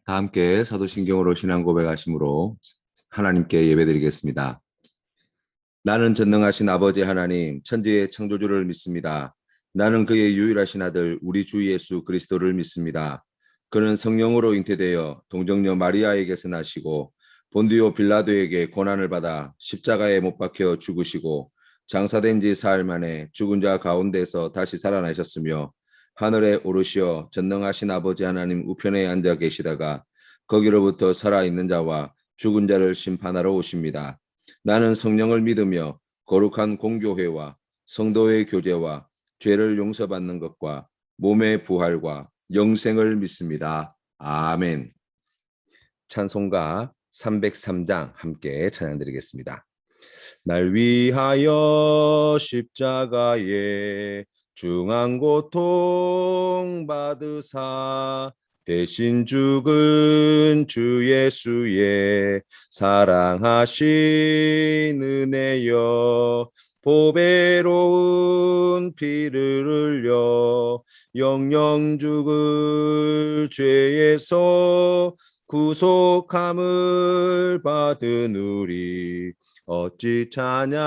다 함께 사도신경으로 신앙 고백하심으로 하나님께 예배드리겠습니다. 나는 전능하신 아버지 하나님, 천지의 창조주를 믿습니다. 나는 그의 유일하신 아들 우리 주 예수 그리스도를 믿습니다. 그는 성령으로 잉태되어 동정녀 마리아에게서 나시고 본디오 빌라도에게 고난을 받아 십자가에 못 박혀 죽으시고 장사된 지 사흘 만에 죽은 자 가운데서 다시 살아나셨으며 하늘에 오르시어 전능하신 아버지 하나님 우편에 앉아 계시다가 거기로부터 살아있는 자와 죽은 자를 심판하러 오십니다. 나는 성령을 믿으며 거룩한 공교회와 성도의 교제와 죄를 용서받는 것과 몸의 부활과 영생을 믿습니다. 아멘. 찬송가 303장 함께 찬양드리겠습니다. 날 위하여 십자가에 중한 고통 받으사 대신 죽은 주 예수의 사랑하신 은혜여 보배로운 피를 흘려 영영 죽을 죄에서 구속함을 받은 우리 어찌 찬양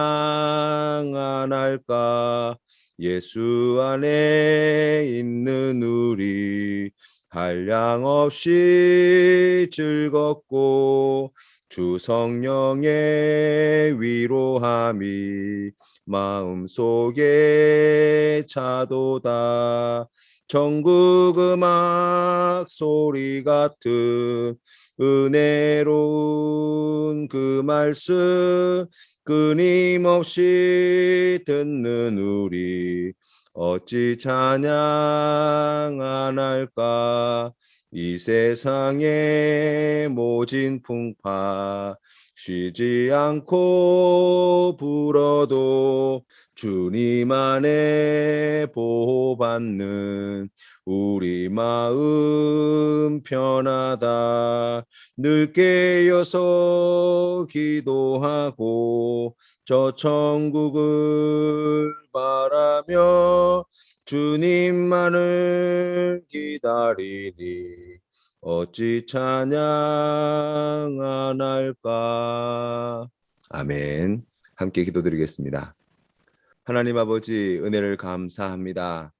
안 할까. 예수 안에 있는 우리 한량없이 즐겁고 주 성령의 위로함이 마음속에 차도다. 천국 음악 소리 같은 은혜로운 그 말씀 끊임없이 듣는 우리 어찌 찬양 안 할까. 이 세상의 모진 풍파 쉬지 않고 불어도 주님 안에 보호받는 우리 마음 편하다. 늘 깨어서 기도하고 저 천국을 바라며 주님만을 기다리니 어찌 찬양 안 할까. 아멘. 함께 기도드리겠습니다. 하나님 아버지, 은혜를 감사합니다.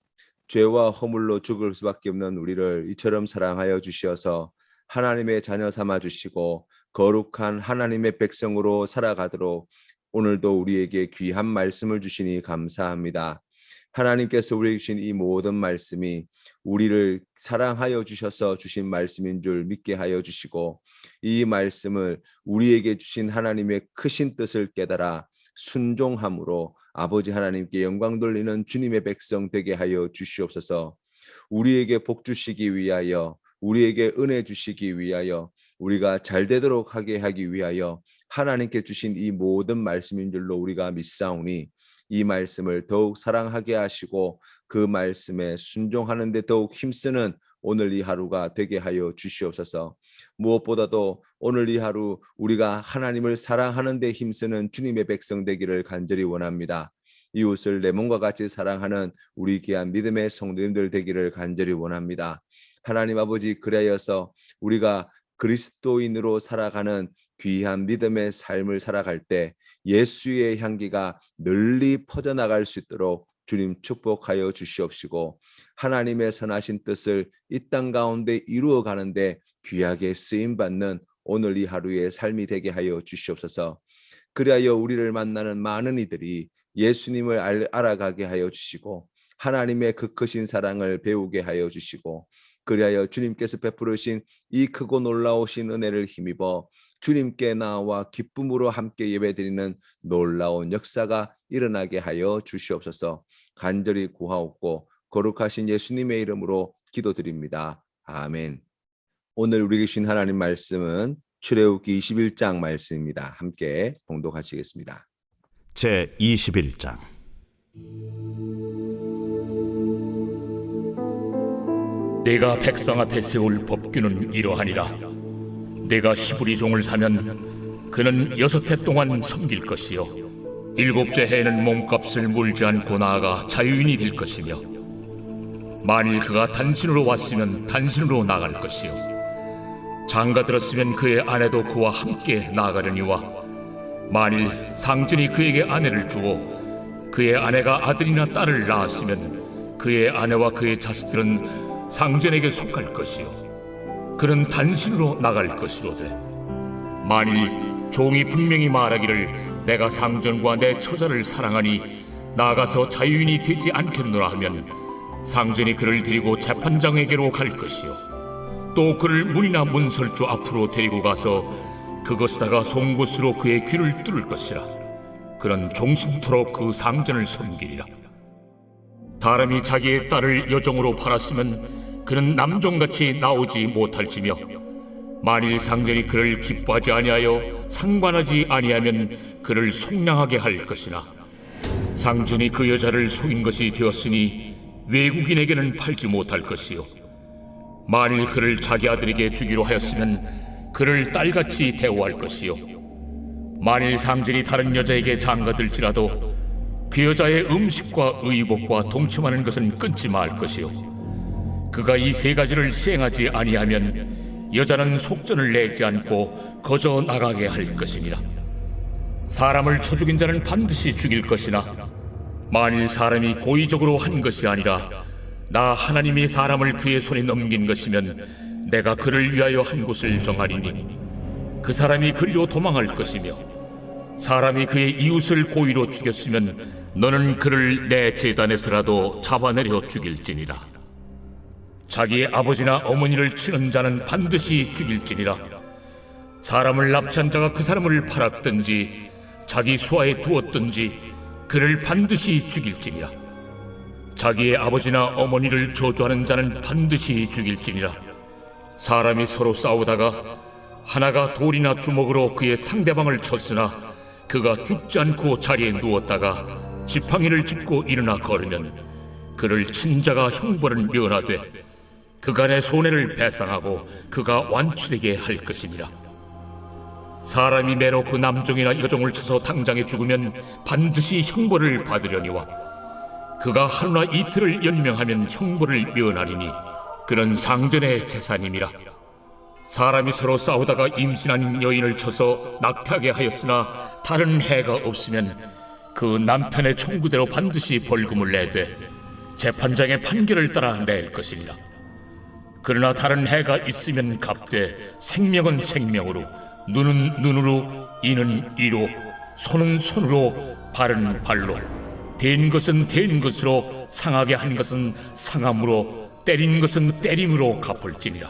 죄와 허물로 죽을 수밖에 없는 우리를 이처럼 사랑하여 주시어서 하나님의 자녀 삼아 주시고 거룩한 하나님의 백성으로 살아가도록 오늘도 우리에게 귀한 말씀을 주시니 감사합니다. 하나님께서 우리에게 주신 이 모든 말씀이 우리를 사랑하여 주셔서 주신 말씀인 줄 믿게 하여 주시고 이 말씀을 우리에게 주신 하나님의 크신 뜻을 깨달아 순종함으로 아버지 하나님께 영광 돌리는 주님의 백성 되게 하여 주시옵소서. 우리에게 복 주시기 위하여, 우리에게 은혜 주시기 위하여, 우리가 잘 되도록 하기 위하여 하나님께 주신 이 모든 말씀인 줄로 우리가 믿사오니 이 말씀을 더욱 사랑하게 하시고 그 말씀에 순종하는 데 더욱 힘쓰는 오늘 이 하루가 되게 하여 주시옵소서. 무엇보다도 오늘 이 하루 우리가 하나님을 사랑하는 데 힘쓰는 주님의 백성 되기를 간절히 원합니다. 이웃을 내 몸과 같이 사랑하는 우리 귀한 믿음의 성도님들 되기를 간절히 원합니다. 하나님 아버지, 그리하여서 우리가 그리스도인으로 살아가는 귀한 믿음의 삶을 살아갈 때 예수의 향기가 널리 퍼져나갈 수 있도록 주님 축복하여 주시옵시고 하나님의 선하신 뜻을 이 땅 가운데 이루어 가는데 귀하게 쓰임받는 오늘 이 하루의 삶이 되게 하여 주시옵소서. 그리하여 우리를 만나는 많은 이들이 예수님을 알아가게 하여 주시고 하나님의 그 크신 사랑을 배우게 하여 주시고 그리하여 주님께서 베푸르신 이 크고 놀라우신 은혜를 힘입어 주님께 나와 기쁨으로 함께 예배드리는 놀라운 역사가 일어나게 하여 주시옵소서. 간절히 구하옵고 거룩하신 예수님의 이름으로 기도드립니다. 아멘. 오늘 우리 계신 하나님 말씀은 출애굽기 21장 말씀입니다. 함께 봉독하시겠습니다. 제 21장. 내가 백성 앞에 세울 법규는 이러하니라. 내가 히브리 종을 사면 그는 6해 동안 섬길 것이요 7째 해에는 몸값을 물지 않고 나아가 자유인이 될 것이며 만일 그가 단신으로 왔으면 단신으로 나갈 것이요 장가 들었으면 그의 아내도 그와 함께 나아가려니와 만일 상전이 그에게 아내를 주고 그의 아내가 아들이나 딸을 낳았으면 그의 아내와 그의 자식들은 상전에게 속할 것이요 그는 단신으로 나갈 것이로되 만일 종이 분명히 말하기를 내가 상전과 내 처자를 사랑하니 나가서 자유인이 되지 않겠노라 하면 상전이 그를 데리고 재판장에게로 갈 것이요 또 그를 문이나 문설주 앞으로 데리고 가서 그것에다가 송곳으로 그의 귀를 뚫을 것이라. 그는 종신토록 그 상전을 섬기리라. 사람이 자기의 딸을 여종으로 팔았으면 그는 남종같이 나오지 못할지며 만일 상전이 그를 기뻐하지 아니하여 상관하지 아니하면 그를 속량하게 할 것이나 상전이 그 여자를 속인 것이 되었으니 외국인에게는 팔지 못할 것이요 만일 그를 자기 아들에게 주기로 하였으면 그를 딸같이 대우할 것이요 만일 상전이 다른 여자에게 장가들지라도 그 여자의 음식과 의복과 동침하는 것은 끊지 말 것이요 그가 이 세 가지를 시행하지 아니하면 여자는 속전을 내지 않고 거저 나가게 할 것이니라. 사람을 쳐 죽인 자는 반드시 죽일 것이나 만일 사람이 고의적으로 한 것이 아니라 나 하나님이 사람을 그의 손에 넘긴 것이면 내가 그를 위하여 한 곳을 정하리니 그 사람이 그리로 도망할 것이며 사람이 그의 이웃을 고의로 죽였으면 너는 그를 내 제단에서라도 잡아내려 죽일지니라. 자기의 아버지나 어머니를 치는 자는 반드시 죽일지니라. 사람을 납치한 자가 그 사람을 팔았든지 자기 수하에 두었든지 그를 반드시 죽일지니라. 자기의 아버지나 어머니를 저주하는 자는 반드시 죽일지니라. 사람이 서로 싸우다가 하나가 돌이나 주먹으로 그의 상대방을 쳤으나 그가 죽지 않고 자리에 누웠다가 지팡이를 짚고 일어나 걸으면 그를 친 자가 형벌을 면하되 그간의 손해를 배상하고 그가 완치되게 할 것이니라. 사람이 매로 그 남종이나 여종을 쳐서 당장에 죽으면 반드시 형벌을 받으려니와 그가 하루나 이틀을 연명하면 형벌을 면하리니 그는 상전의 재산임이라. 사람이 서로 싸우다가 임신한 여인을 쳐서 낙태하게 하였으나 다른 해가 없으면 그 남편의 청구대로 반드시 벌금을 내되 재판장의 판결을 따라 낼 것이니라. 그러나 다른 해가 있으면 갚되 생명은 생명으로 눈은 눈으로 이는 이로 손은 손으로 발은 발로 된 것은 된 것으로 상하게 한 것은 상함으로 때린 것은 때림으로 갚을지니라.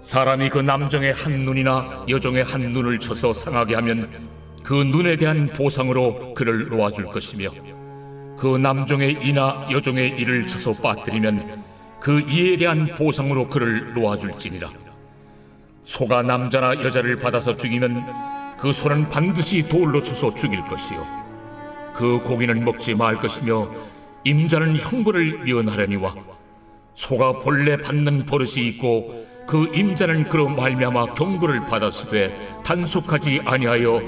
사람이 그 남종의 한 눈이나 여종의 한 눈을 쳐서 상하게 하면 그 눈에 대한 보상으로 그를 놓아줄 것이며 그 남종의 이나 여종의 이를 쳐서 빠뜨리면 그 이에 대한 보상으로 그를 놓아줄지니라. 소가 남자나 여자를 받아서 죽이면 그 소는 반드시 돌로 쳐서 죽일 것이요 그 고기는 먹지 말 것이며 임자는 형벌을 면하려니와 소가 본래 받는 버릇이 있고 그 임자는 그로 말미암아 경고를 받았으되 단속하지 아니하여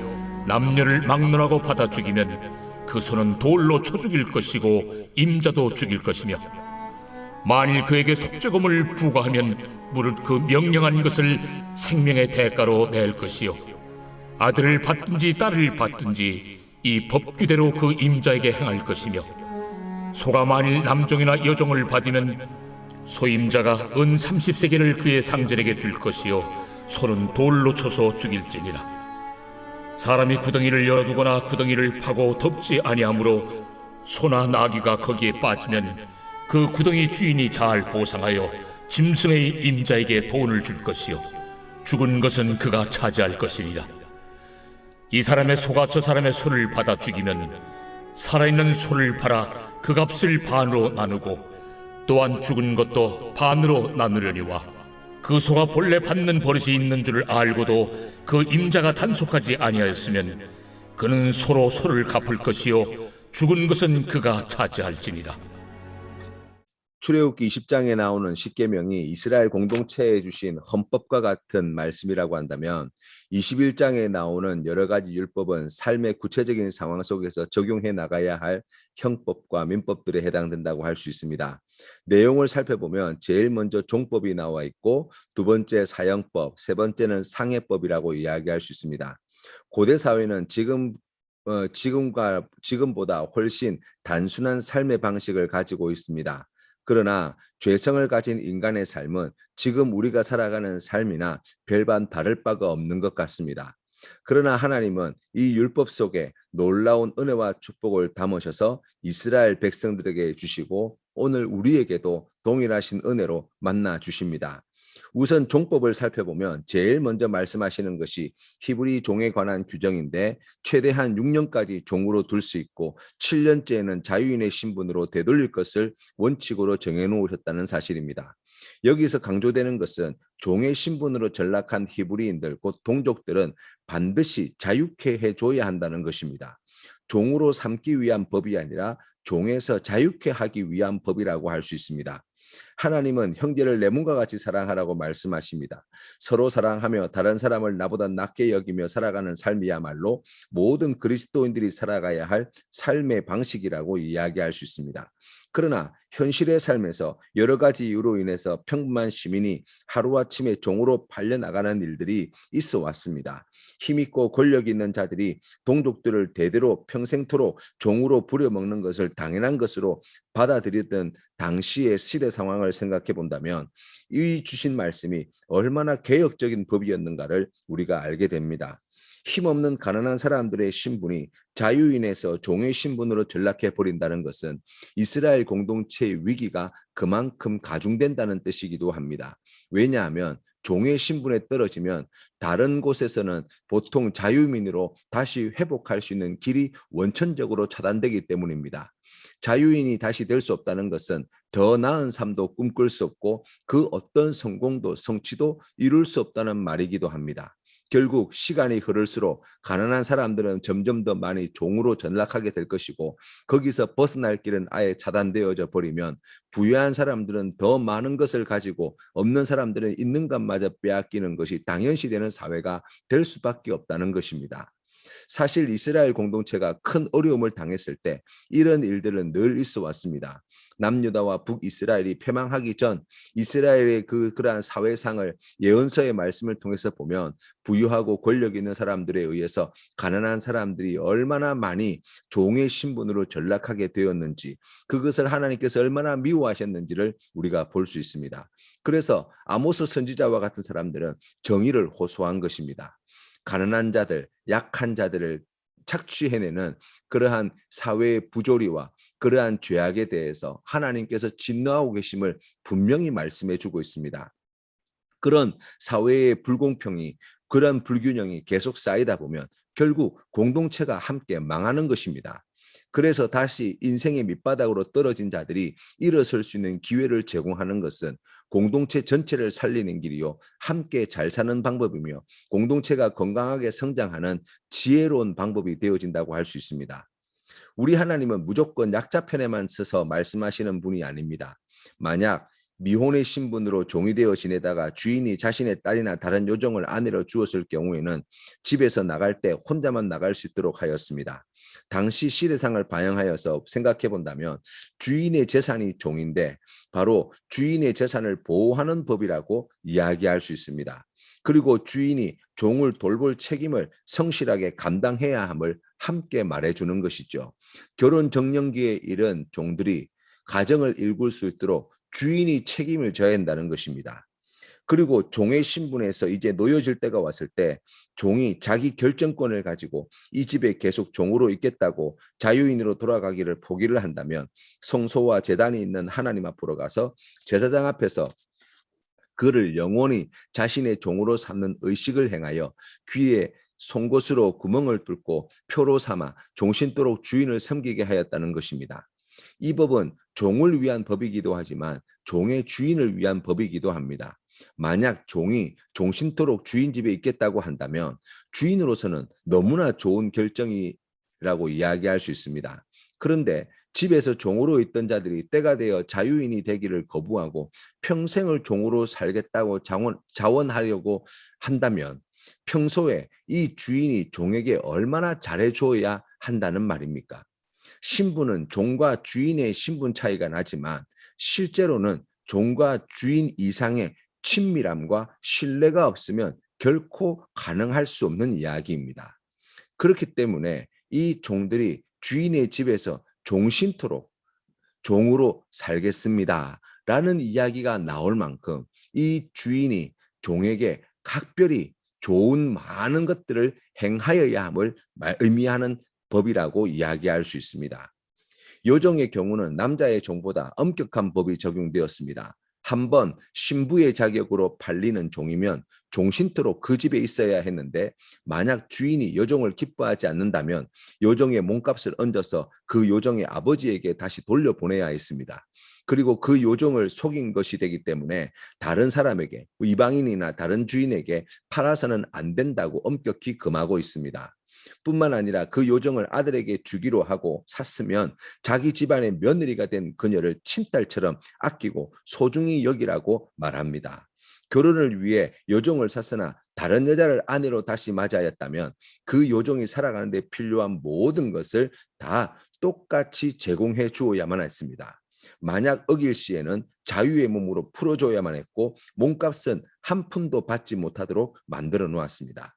남녀를 막론하고 받아 죽이면 그 소는 돌로 쳐 죽일 것이고 임자도 죽일 것이며 만일 그에게 속죄금을 부과하면 무릇 그 명령한 것을 생명의 대가로 낼 것이요 아들을 받든지 딸을 받든지 이 법규대로 그 임자에게 행할 것이며 소가 만일 남종이나 여종을 받으면 소임자가 은 30세겔을 그의 상전에게 줄 것이요 소는 돌로 쳐서 죽일지니라. 사람이 구덩이를 열어두거나 구덩이를 파고 덮지 아니하므로 소나 나귀가 거기에 빠지면 그 구덩이 주인이 잘 보상하여 짐승의 임자에게 돈을 줄 것이요 죽은 것은 그가 차지할 것이니라. 이 사람의 소가 저 사람의 소를 받아 죽이면 살아있는 소를 팔아 그 값을 반으로 나누고 또한 죽은 것도 반으로 나누려니와 그 소가 본래 받는 버릇이 있는 줄을 알고도 그 임자가 단속하지 아니하였으면 그는 소로 소를 갚을 것이요 죽은 것은 그가 차지할지니라. 출애굽기 20장에 나오는 십계명이 이스라엘 공동체에 주신 헌법과 같은 말씀이라고 한다면 21장에 나오는 여러 가지 율법은 삶의 구체적인 상황 속에서 적용해 나가야 할 형법과 민법들에 해당된다고 할 수 있습니다. 내용을 살펴보면 제일 먼저 종법이 나와 있고 두 번째 사형법, 세 번째는 상해법이라고 이야기할 수 있습니다. 고대 사회는 지금보다 훨씬 단순한 삶의 방식을 가지고 있습니다. 그러나 죄성을 가진 인간의 삶은 지금 우리가 살아가는 삶이나 별반 다를 바가 없는 것 같습니다. 그러나 하나님은 이 율법 속에 놀라운 은혜와 축복을 담으셔서 이스라엘 백성들에게 주시고 오늘 우리에게도 동일하신 은혜로 만나 주십니다. 우선 종법을 살펴보면 제일 먼저 말씀하시는 것이 히브리 종에 관한 규정인데 최대한 6년까지 종으로 둘 수 있고 7년째에는 자유인의 신분으로 되돌릴 것을 원칙으로 정해놓으셨다는 사실입니다. 여기서 강조되는 것은 종의 신분으로 전락한 히브리인들 곧 동족들은 반드시 자유케 해줘야 한다는 것입니다. 종으로 삼기 위한 법이 아니라 종에서 자유케 하기 위한 법이라고 할 수 있습니다. 하나님은 형제를 내 몸과 같이 사랑하라고 말씀하십니다. 서로 사랑하며 다른 사람을 나보다 낮게 여기며 살아가는 삶이야말로 모든 그리스도인들이 살아가야 할 삶의 방식이라고 이야기할 수 있습니다. 그러나 현실의 삶에서 여러 가지 이유로 인해서 평범한 시민이 하루아침에 종으로 팔려나가는 일들이 있어 왔습니다. 힘있고 권력 있는 자들이 동족들을 대대로 평생토록 종으로 부려먹는 것을 당연한 것으로 받아들였던 당시의 시대 상황을 생각해 본다면 이 주신 말씀이 얼마나 개혁적인 법이었는가를 우리가 알게 됩니다. 힘없는 가난한 사람들의 신분이 자유인에서 종의 신분으로 전락해 버린다는 것은 이스라엘 공동체의 위기가 그만큼 가중된다는 뜻이기도 합니다. 왜냐하면 종의 신분에 떨어지면 다른 곳에서는 보통 자유민으로 다시 회복할 수 있는 길이 원천적으로 차단되기 때문입니다. 자유인이 다시 될 수 없다는 것은 더 나은 삶도 꿈꿀 수 없고 그 어떤 성공도 성취도 이룰 수 없다는 말이기도 합니다. 결국 시간이 흐를수록 가난한 사람들은 점점 더 많이 종으로 전락하게 될 것이고 거기서 벗어날 길은 아예 차단되어져 버리면 부유한 사람들은 더 많은 것을 가지고 없는 사람들은 있는 것마저 빼앗기는 것이 당연시되는 사회가 될 수밖에 없다는 것입니다. 사실 이스라엘 공동체가 큰 어려움을 당했을 때 이런 일들은 늘 있어 왔습니다. 남유다와 북이스라엘이 패망하기 전 이스라엘의 그러한 사회상을 예언서의 말씀을 통해서 보면 부유하고 권력 있는 사람들에 의해서 가난한 사람들이 얼마나 많이 종의 신분으로 전락하게 되었는지 그것을 하나님께서 얼마나 미워하셨는지를 우리가 볼 수 있습니다. 그래서 아모스 선지자와 같은 사람들은 정의를 호소한 것입니다. 가난한 자들, 약한 자들을 착취해내는 그러한 사회의 부조리와 그러한 죄악에 대해서 하나님께서 진노하고 계심을 분명히 말씀해 주고 있습니다. 그런 사회의 불공평이 그런 불균형이 계속 쌓이다 보면 결국 공동체가 함께 망하는 것입니다. 그래서 다시 인생의 밑바닥으로 떨어진 자들이 일어설 수 있는 기회를 제공하는 것은 공동체 전체를 살리는 길이요 함께 잘 사는 방법이며 공동체가 건강하게 성장하는 지혜로운 방법이 되어진다고 할 수 있습니다. 우리 하나님은 무조건 약자 편에만 서서 말씀하시는 분이 아닙니다. 만약 미혼의 신분으로 종이 되어 지내다가 주인이 자신의 딸이나 다른 요정을 아내로 주었을 경우에는 집에서 나갈 때 혼자만 나갈 수 있도록 하였습니다. 당시 시대상을 반영하여서 생각해 본다면 주인의 재산이 종인데 바로 주인의 재산을 보호하는 법이라고 이야기할 수 있습니다. 그리고 주인이 종을 돌볼 책임을 성실하게 감당해야 함을 함께 말해주는 것이죠. 결혼 정년기에 이른 종들이 가정을 일굴 수 있도록 주인이 책임을 져야 한다는 것입니다. 그리고 종의 신분에서 이제 놓여질 때가 왔을 때 종이 자기 결정권을 가지고 이 집에 계속 종으로 있겠다고 자유인으로 돌아가기를 포기를 한다면 성소와 제단이 있는 하나님 앞으로 가서 제사장 앞에서 그를 영원히 자신의 종으로 삼는 의식을 행하여 귀에 송곳으로 구멍을 뚫고 표로 삼아 종신토록 주인을 섬기게 하였다는 것입니다. 이 법은 종을 위한 법이기도 하지만 종의 주인을 위한 법이기도 합니다. 만약 종이 종신토록 주인 집에 있겠다고 한다면 주인으로서는 너무나 좋은 결정이라고 이야기할 수 있습니다. 그런데 집에서 종으로 있던 자들이 때가 되어 자유인이 되기를 거부하고 평생을 종으로 살겠다고 자원하려고 한다면 평소에 이 주인이 종에게 얼마나 잘해줘야 한다는 말입니까? 신분은 종과 주인의 신분 차이가 나지만 실제로는 종과 주인 이상의 친밀함과 신뢰가 없으면 결코 가능할 수 없는 이야기입니다. 그렇기 때문에 이 종들이 주인의 집에서 종신토록 종으로 살겠습니다 라는 이야기가 나올 만큼 이 주인이 종에게 각별히 좋은 많은 것들을 행하여야 함을 의미하는 법이라고 이야기할 수 있습니다. 요종의 경우는 남자의 종보다 엄격한 법이 적용되었습니다. 한번 신부의 자격으로 팔리는 종이면 종신토록 그 집에 있어야 했는데, 만약 주인이 요종을 기뻐하지 않는다면 요종의 몸값을 얹어서 그 요종의 아버지에게 다시 돌려보내야 했습니다. 그리고 그 요종을 속인 것이 되기 때문에 다른 사람에게, 이방인이나 다른 주인에게 팔아서는 안 된다고 엄격히 금하고 있습니다. 뿐만 아니라 그 요정을 아들에게 주기로 하고 샀으면 자기 집안의 며느리가 된 그녀를 친딸처럼 아끼고 소중히 여기라고 말합니다. 결혼을 위해 요정을 샀으나 다른 여자를 아내로 다시 맞이하였다면 그 요정이 살아가는 데 필요한 모든 것을 다 똑같이 제공해 주어야만 했습니다. 만약 어길 시에는 자유의 몸으로 풀어줘야만 했고, 몸값은 한 푼도 받지 못하도록 만들어 놓았습니다.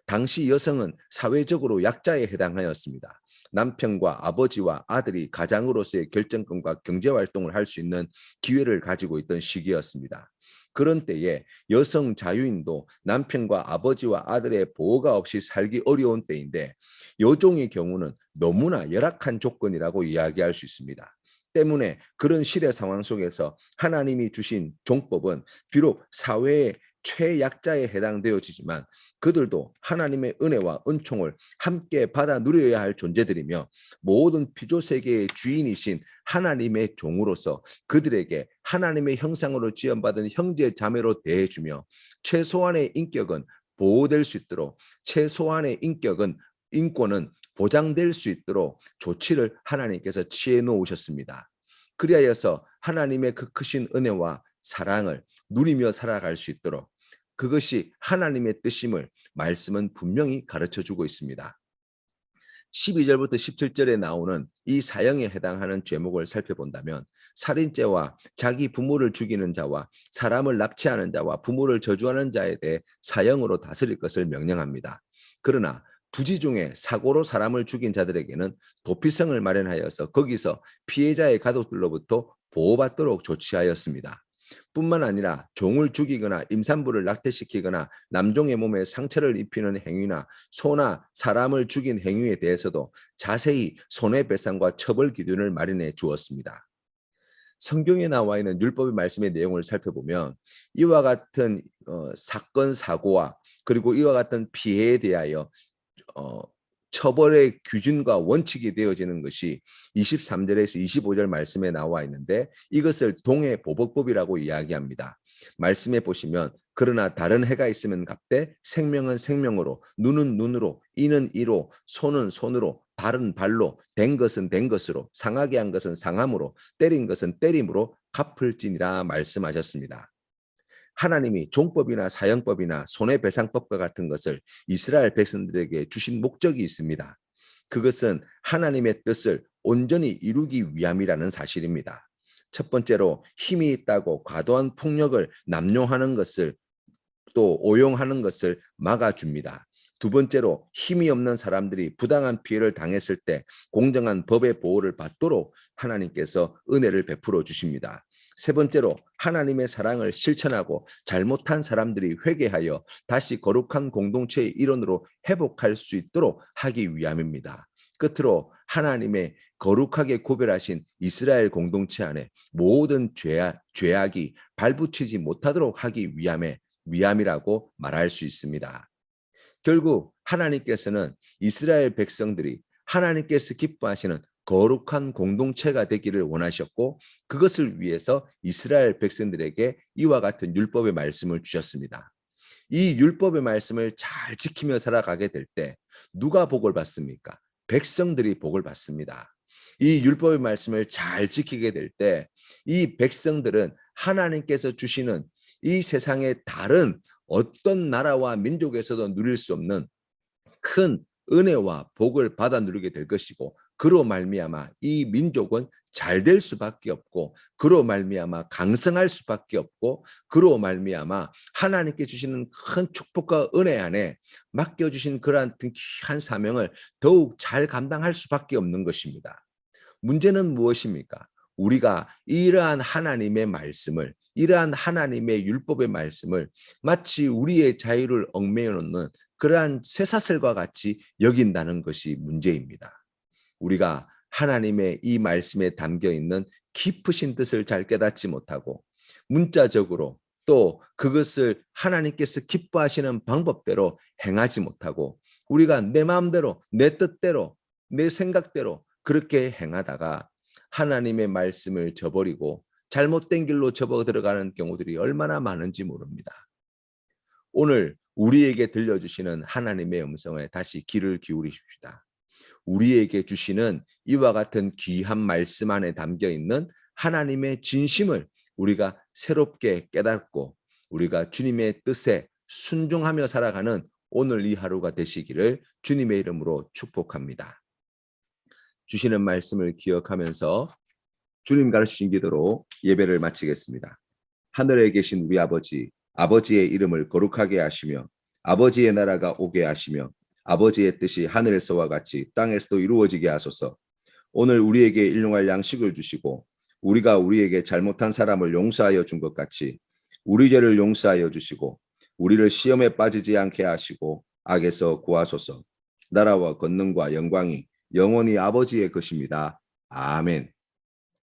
당시 여성은 사회적으로 약자에 해당하였습니다. 남편과 아버지와 아들이 가장으로서의 결정권과 경제활동을 할 수 있는 기회를 가지고 있던 시기였습니다. 그런 때에 여성 자유인도 남편과 아버지와 아들의 보호가 없이 살기 어려운 때인데, 여종의 경우는 너무나 열악한 조건이라고 이야기할 수 있습니다. 때문에 그런 시대 상황 속에서 하나님이 주신 종법은 비록 사회의 최약자에 해당되어지지만 그들도 하나님의 은혜와 은총을 함께 받아 누려야 할 존재들이며, 모든 피조세계의 주인이신 하나님의 종으로서 그들에게 하나님의 형상으로 지음받은 형제 자매로 대해주며, 최소한의 인격은 보호될 수 있도록, 최소한의 인권은 보장될 수 있도록 조치를 하나님께서 취해 놓으셨습니다. 그리하여서 하나님의 그 크신 은혜와 사랑을 누리며 살아갈 수 있도록, 그것이 하나님의 뜻임을 말씀은 분명히 가르쳐주고 있습니다. 12절부터 17절에 나오는 이 사형에 해당하는 죄목을 살펴본다면, 살인죄와 자기 부모를 죽이는 자와 사람을 납치하는 자와 부모를 저주하는 자에 대해 사형으로 다스릴 것을 명령합니다. 그러나 부지 중에 사고로 사람을 죽인 자들에게는 도피성을 마련하여서 거기서 피해자의 가족들로부터 보호받도록 조치하였습니다. 뿐만 아니라 종을 죽이거나 임산부를 낙태시키거나 남종의 몸에 상처를 입히는 행위나 소나 사람을 죽인 행위에 대해서도 자세히 손해배상과 처벌 기준을 마련해 주었습니다. 성경에 나와 있는 율법의 말씀의 내용을 살펴보면 이와 같은 사건 사고와 그리고 이와 같은 피해에 대하여 처벌의 기준과 원칙이 되어지는 것이 23절에서 25절 말씀에 나와 있는데, 이것을 동해보복법이라고 이야기합니다. 말씀에 보시면, 그러나 다른 해가 있으면 갚되 생명은 생명으로, 눈은 눈으로, 이는 이로, 손은 손으로, 발은 발로, 된 것은 된 것으로, 상하게 한 것은 상함으로, 때린 것은 때림으로 갚을지니라 말씀하셨습니다. 하나님이 종법이나 사형법이나 손해배상법과 같은 것을 이스라엘 백성들에게 주신 목적이 있습니다. 그것은 하나님의 뜻을 온전히 이루기 위함이라는 사실입니다. 첫 번째로, 힘이 있다고 과도한 폭력을 남용하는 것을, 또 오용하는 것을 막아줍니다. 두 번째로, 힘이 없는 사람들이 부당한 피해를 당했을 때 공정한 법의 보호를 받도록 하나님께서 은혜를 베풀어 주십니다. 세 번째로, 하나님의 사랑을 실천하고 잘못한 사람들이 회개하여 다시 거룩한 공동체의 일원으로 회복할 수 있도록 하기 위함입니다. 끝으로, 하나님의 거룩하게 구별하신 이스라엘 공동체 안에 모든 죄악이 발붙이지 못하도록 하기 위함이라고 말할 수 있습니다. 결국 하나님께서는 이스라엘 백성들이 하나님께서 기뻐하시는 거룩한 공동체가 되기를 원하셨고, 그것을 위해서 이스라엘 백성들에게 이와 같은 율법의 말씀을 주셨습니다. 이 율법의 말씀을 잘 지키며 살아가게 될 때 누가 복을 받습니까? 백성들이 복을 받습니다. 이 율법의 말씀을 잘 지키게 될 때 이 백성들은 하나님께서 주시는 이 세상의 다른 어떤 나라와 민족에서도 누릴 수 없는 큰 은혜와 복을 받아 누리게 될 것이고, 그로 말미암아 이 민족은 잘 될 수밖에 없고, 그로 말미암아 강성할 수밖에 없고, 그로 말미암아 하나님께 주시는 큰 축복과 은혜 안에 맡겨주신 그러한 귀한 사명을 더욱 잘 감당할 수밖에 없는 것입니다. 문제는 무엇입니까? 우리가 이러한 하나님의 말씀을, 이러한 하나님의 율법의 말씀을 마치 우리의 자유를 얽매여 놓는 그러한 쇠사슬과 같이 여긴다는 것이 문제입니다. 우리가 하나님의 이 말씀에 담겨 있는 깊으신 뜻을 잘 깨닫지 못하고, 문자적으로 또 그것을 하나님께서 기뻐하시는 방법대로 행하지 못하고, 우리가 내 마음대로, 내 뜻대로, 내 생각대로 그렇게 행하다가 하나님의 말씀을 저버리고 잘못된 길로 접어 들어가는 경우들이 얼마나 많은지 모릅니다. 오늘 우리에게 들려주시는 하나님의 음성에 다시 귀를 기울이십시다. 우리에게 주시는 이와 같은 귀한 말씀 안에 담겨 있는 하나님의 진심을 우리가 새롭게 깨닫고, 우리가 주님의 뜻에 순종하며 살아가는 오늘 이 하루가 되시기를 주님의 이름으로 축복합니다. 주시는 말씀을 기억하면서 주님 가르치신 기도로 예배를 마치겠습니다. 하늘에 계신 우리 아버지, 아버지의 이름을 거룩하게 하시며 아버지의 나라가 오게 하시며 아버지의 뜻이 하늘에서와 같이 땅에서도 이루어지게 하소서. 오늘 우리에게 일용할 양식을 주시고 우리가 우리에게 잘못한 사람을 용서하여 준 것 같이 우리 죄를 용서하여 주시고 우리를 시험에 빠지지 않게 하시고 악에서 구하소서. 나라와 권능과 영광이 영원히 아버지의 것입니다. 아멘.